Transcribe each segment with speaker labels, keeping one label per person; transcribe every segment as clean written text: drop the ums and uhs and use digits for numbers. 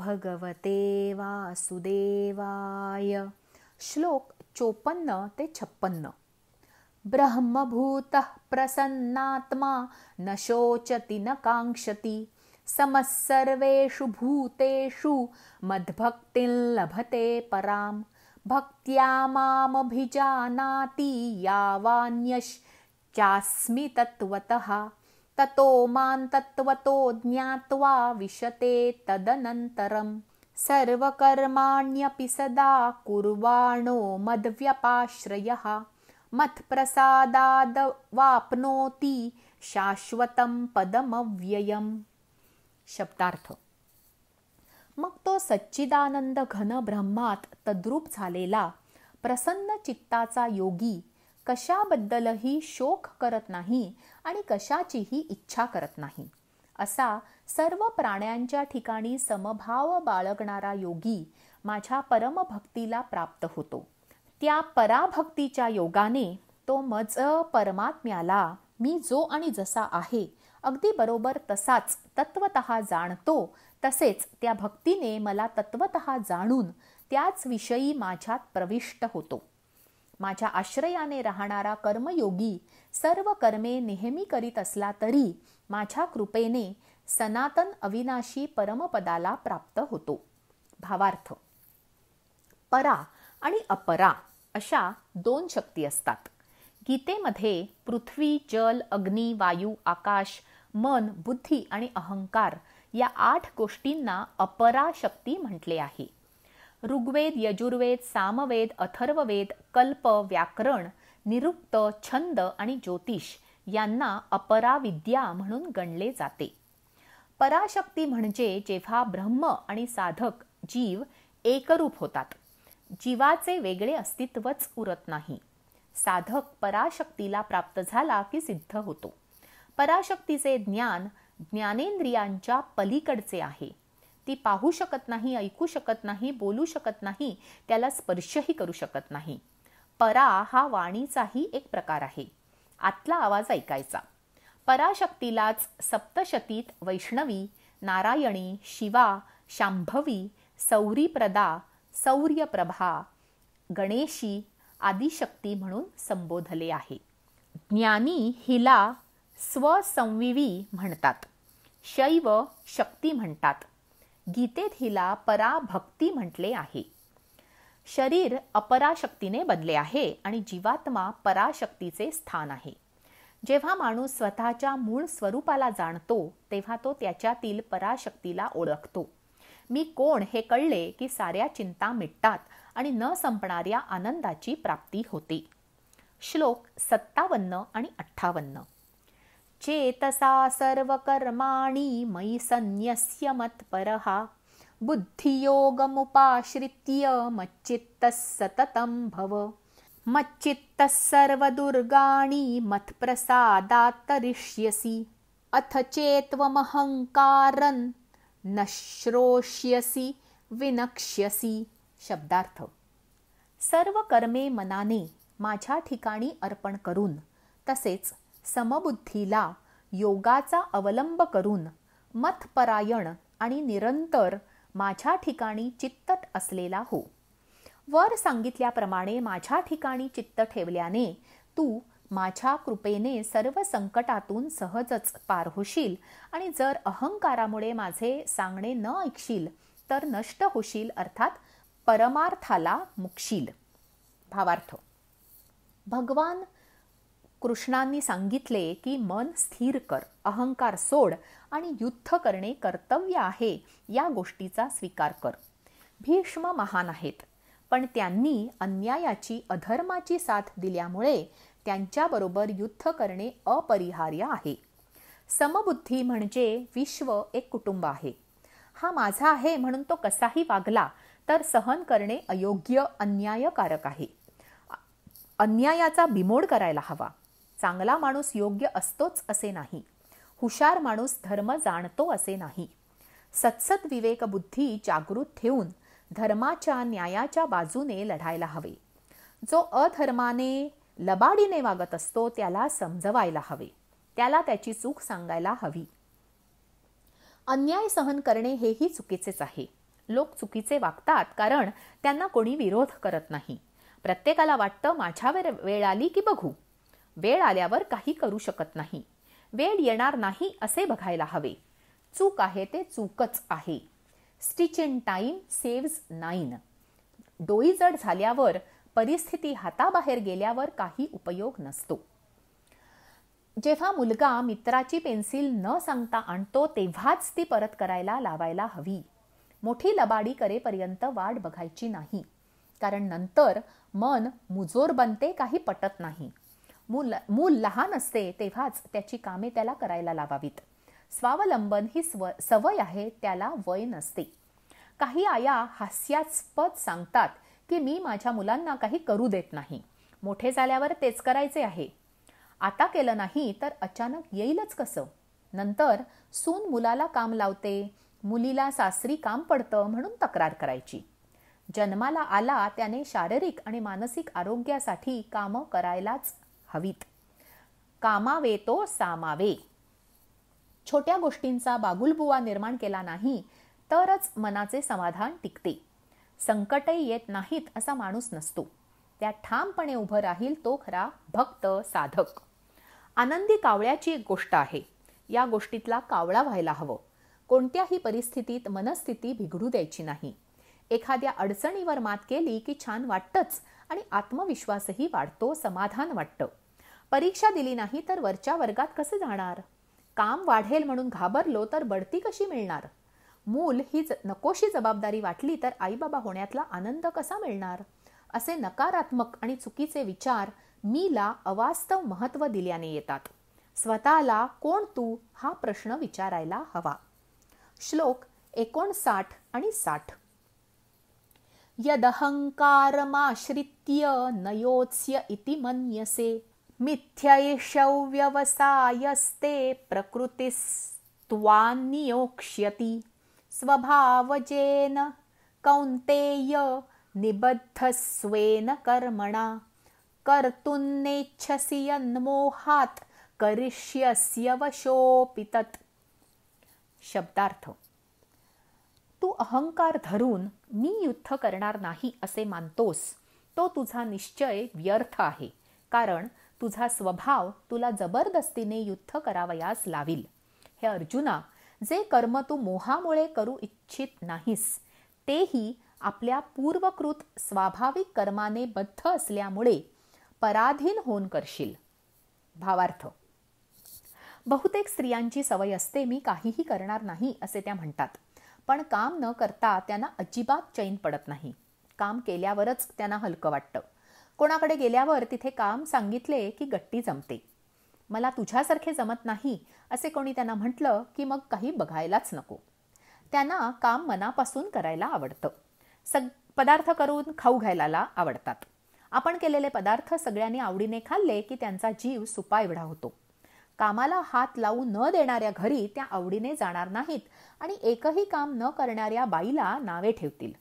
Speaker 1: भगवते वासुदेवाय. श्लोक 54 ते 56. ब्रह्मभूतः प्रसन्नात्मा न शोचति न काङ्क्षति समः सर्वेषु भूतेषु मद्भक्तिं लभते पराम्. भक्त्या मामभिजानाति यावान्यश्चास्मि तत्त्वतः ततो मां तत्त्वतो ज्ञात्वा विशते तदनन्तरम्. सर्वकर्माण्यपि सदा कुर्वाणो मद्व्यपाश्रयः मत्प्रसादादवाप्नोति शाश्वतं पदमव्ययम्. शब्दार्थ. मग तो सच्चिदानंद घन ब्रह्मात तद्रूप झालेला प्रसन्न चित्ताचा योगी कशाबद्दलही शोक करत नाही आणि कशाचीही इच्छा करत नाही. असा सर्व प्राण्यांच्या ठिकाणी समभाव बाळगणारा योगी माझ्या परमभक्तीला प्राप्त होतो. त्या पराभक्तीच्या योगाने तो मज परमात्म्याला मी जो आणि जसा आहे अगदी बरोबर तसाच तत्वतः जाणतो. तसेच त्या भक्तीने मला तत्वतः जाणून त्याच विषयी माझ्यात प्रविष्ट होतो. माझ्या आश्रयाने राहणारा कर्मयोगी सर्व कर्मे नेहमी करीत असला तरी माझ्या कृपेने सनातन अविनाशी परमपदाला प्राप्त होतो. भावार्थ. परा आणि अपरा अशा 2 शक्ती असतात. गीतेमध्ये पृथ्वी, जल, अग्नी, वायू, आकाश, मन, बुद्धी आणि अहंकार या 8 गोष्टींना अपरा शक्ती म्हटले आहे. ऋग्वेद, यजुर्वेद, सामवेद, अथर्ववेद, कल्प, व्याकरण, निरुक्त, छंद आणि ज्योतिष यांना अपरा विद्या म्हणून गणले जाते. पराशक्ती म्हणजे जेव्हा ब्रह्म आणि साधक जीव एकरूप होतात. जीवाचे वेगळे अस्तित्वच उरत नाही. साधक पराशक्तीला प्राप्त झाला की सिद्ध होतो. पराशक्तीचे ज्ञान ज्ञानेंद्रियांच्या पलीकडचे आहे. ती पाहू शकत नाही, ऐकू शकत नाही, बोलू शकत नाही, त्याला स्पर्शही करू शकत नाही. परा हा वाणीचाही एक प्रकार आहे. आतला आवाज ऐकायचा. पराशक्तीलाच सप्तशतीत वैष्णवी, नारायणी, शिवा, शांभवी, सौरीप्रदा, सौर्यप्रभा, गणेशी आदी शक्ती म्हणून संबोधले आहे. ज्ञानी हिला स्वसंविवी म्हणतात. शैव शक्ती म्हणतात. गीतेत हिला पराभक्ती म्हटले आहे. शरीर अपराशक्तीने बनले आहे आणि जीवात्मा पराशक्तीचे स्थान आहे. जेव्हा माणूस स्वतःच्या मूळ स्वरूपाला जाणतो तेव्हा तो त्याच्यातील पराशक्तीला ओळखतो. मी कोण हे कळले की साऱ्या चिंता मिटतात आणि न संपणाऱ्या आनंदाची प्राप्ती होते. श्लोक 57 आणि 58. चेतसा सर्व कर्माणि मयि संन्यस्य मत्परः बुद्धियोगमुपाश्रित्य मच्चित्तः सततं भव. मच्चित्तः सर्वदुर्गाणि मत्प्रसादात् तरिष्यसि अथ चेत्त्वमहंकारं न श्रोष्यसि विनक्ष्यसि. शब्दार्थ. सर्व कर्मे मनाने माझ्या ठिकाणी अर्पण करून तसेच समबुद्धीला योगाचा अवलंब करून मतपरायण आणि निरंतर माझ्या ठिकाणी चित्त असलेला हो. वर सांगितल्याप्रमाणे माझ्या ठिकाणी चित्त ठेवल्याने तू माझ्या कृपेने सर्व संकटातून सहजच पार होशील आणि जर अहंकारामुळे माझे सांगणे न ऐकशील तर नष्ट होशील, अर्थात परमार्थाला मुकशील. भावार्थ. भगवान कृष्णांनी सांगितले की मन स्थिर कर, अहंकार सोड आणि युद्ध करणे कर्तव्य आहे या गोष्टीचा स्वीकार कर. भीष्म महान आहेत, पण त्यांनी अन्यायाची, अधर्माची साथ दिल्यामुळे त्यांच्याबरोबर युद्ध करणे अपरिहार्य आहे. समबुद्धी म्हणजे विश्व एक कुटुंब आहे. हा माझा आहे म्हणून तो कसाही वागला तर सहन करणे अयोग्य, अन्यायकारक आहे. अन्यायाचा बिमोड करायला हवा. चांगला माणूस योग्य असतोच असे नाही. हुशार माणूस धर्म जाणतो असे नाही. सत्सद विवेक बुद्धी जागृत ठेवून धर्माच्या, न्यायाच्या बाजूने लढायला हवे. जो अधर्माने, लबाडीने वागत असतो त्याला समजवायला हवे. त्याला त्याची चूक सांगायला हवी. अन्याय सहन करणे हेही चुकीचेच आहे. लोक चुकीचे वागतात कारण त्यांना कोणी विरोध करत नाही. प्रत्येकाला वाटतं माझ्यावर वेळ आली की बघू. वेळ आल्यावर काही करू शकत नाही. वेळ येणार नाही असे बघायला हवे. चूक आहे ते चूकच आहे. Stitch in time saves 9. डोई जड झाल्यावर, परिस्थिती हाताबाहेर गेल्यावर काही उपयोग नसतो. जेव्हा मुलगा मित्राची पेन्सिल न सांगता आणतो तेव्हाच ती परत करायला लावायला हवी. मोठी लबाडी करेपर्यंत वाट बघायची नाही, कारण नंतर मन मुजोर बनते, काही पटत नाही. मूल लहान असते तेव्हाच त्याची कामे त्याला करायला लावावीत. स्वावलंबन ही सवय आहे, त्याला वय नसते. काही आया हास्यास्पद सांगतात की मी माझ्या मुलांना काही करू देत नाही. मोठे झाल्यावर तेच करायचे आहे. आता केलं नाही तर अचानक येईलच कसं. नंतर सून मुलाला काम लावते, मुलीला सासरी काम पडतं म्हणून तक्रार करायची. जन्माला आला त्याने शारीरिक आणि मानसिक आरोग्यासाठी कामं करायलाच हवीत. कामावे तो सामावे. छोट्या गोष्टींचा बागुलबुवा निर्माण केला नाही तरच मनाचे समाधान टिकते. संकटही येत नाहीत असा माणूस नसतो. त्या ठामपणे उभं राहील तो खरा भक्त साधक. आनंदी कावळ्याची एक गोष्ट आहे. या गोष्टीतला कावळा व्हायला हवं. कोणत्याही परिस्थितीत मनस्थिती बिघडू द्यायची नाही. एखाद्या अडचणीवर मात केली की छान वाटतंच आणि आत्मविश्वासही वाढतो, समाधान वाटतं. परीक्षा दिली नाही तर वरच्या वर्गात कसे जाणार? काम वाढेल म्हणून घाबरलो तर बढती कशी मिळणार? मूल ही नकोशी जबाबदारी वाटली तर आईबाबा होण्यातला आनंद कसा मिळणार? असे नकारात्मक आणि चुकीचे विचार मीला अवास्तव महत्त्व दिल्याने येतात. स्वतःला कोण तू हा प्रश्न विचारायला हवा. श्लोक 59 आणि 60. यदहंकारमाश्रित्य नयोत्स्य इति मन्यसे मिथ्यैषौ व्यवसायस्ते प्रकृतिस्त्वान्नियोक्ष्यति स्वभावजेन कौन्तेय निबद्धस्वेन कर्मणा कर्तुन्नेच्छसि यन्मोहात् करिष्यस्य वशोऽपि तत्. शब्दार्थ. तू अहंकार धरून मी युद्ध करणार नाही असे मानतोस तो तुझा निश्चय व्यर्थ आहे, कारण तुझा स्वभाव तुला जबरदस्तीने युद्ध करावयास लावील. हे अर्जुना, जे कर्म तू मोहामुळे करू इच्छित नाहीस तेही आपल्या पूर्वकृत स्वाभाविक कर्माने बद्ध असल्यामुळे पराधीन होऊन करशील. भावार्थ. बहुतेक स्त्रियांची सवय असते मी काहीही करणार नाही असे त्या म्हणतात, पण काम न करता त्यांना अजिबात चैन पडत नाही. काम केल्यावरच त्यांना हलकं वाटतं. कोणाकडे गेल्यावर तिथे काम सांगितले की गट्टी जमते. मला तुझ्यासारखे जमत नाही असे कोणी त्यांना म्हटलं की मग काही बघायलाच नको. त्यांना काम मनापासून करायला आवडतं. पदार्थ करून खाऊ घालायला आवडतात. आपण केलेले पदार्थ सगळ्यांनी आवडीने खाल्ले की त्यांचा जीव सुपा एवढा होतो. कामाला हात लावू न देणाऱ्या घरी त्या आवडीने जाणार नाहीत आणि एकही काम न करणाऱ्या बाईला नावे ठेवतील.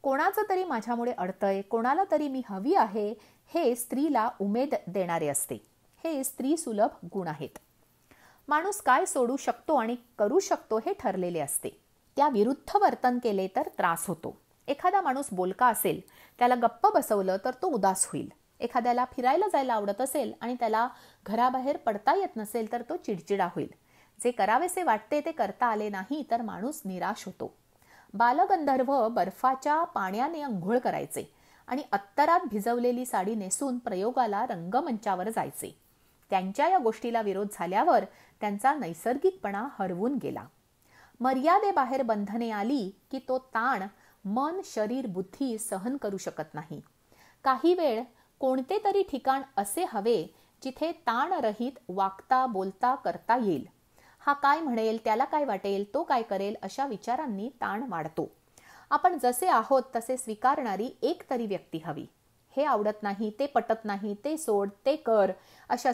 Speaker 1: कोणाचं तरी माझ्यामुळे अडतंय, कोणाला तरी मी हवी आहे, हे स्त्रीला उमेद देणारे असते. हे स्त्री सुलभ गुण आहेत. माणूस काय सोडू शकतो आणि करू शकतो हे ठरलेले असते. त्या विरुद्ध वर्तन केले तर त्रास होतो. एखादा माणूस बोलका असेल, त्याला गप्प बसवलं तर तो उदास होईल. एखाद्याला फिरायला जायला आवडत असेल आणि त्याला घराबाहेर पडता येत नसेल तर तो चिडचिडा होईल. जे करावेसे वाटते ते करता आले नाही तर माणूस निराश होतो. बालगंधर्व बर्फाच्या पाण्याने अंघोळ करायचे आणि अत्तरात भिजवलेली साडी नेसून प्रयोगाला रंगमंचावर जायचे. त्यांच्या या गोष्टीला विरोध झाल्यावर त्यांचा नैसर्गिकपणा हरवून गेला. मर्यादेबाहेर बंधने आली की तो ताण मन, शरीर, बुद्धी सहन करू शकत नाही. काही वेळ कोणते तरी ठिकाण असे हवे जिथे ताणरहित वागता बोलता करता येईल. हा काय म्हणेल, त्याला काय वाटेल, तो काय करेल अशा विचारांनी ताण वाढतो. आपण जसे आहोत तसे स्वीकारणारी एक तरी व्यक्ती हवी. हे आवडत नाही, ते पटत नाही, ते सोड, ते कर अशा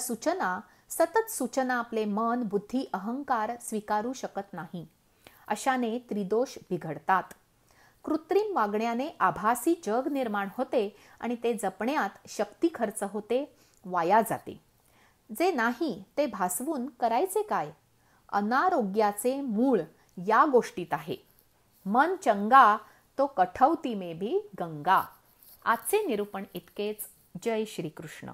Speaker 1: सतत सूचना आपले मन, बुद्धी, अहंकार स्वीकारू शकत नाही. अशाने त्रिदोष बिघडतात. कृत्रिम वागण्याने आभासी जग निर्माण होते आणि ते जपण्यात शक्ती खर्च होते, वाया जाते. जे नाही ते भासवून करायचे काय? अनारोग्याचे मूळ या गोष्टीत आहे. मन चंगा तो कठौती में भी गंगा. आजचे निरूपण इतकेच. जय श्री कृष्ण.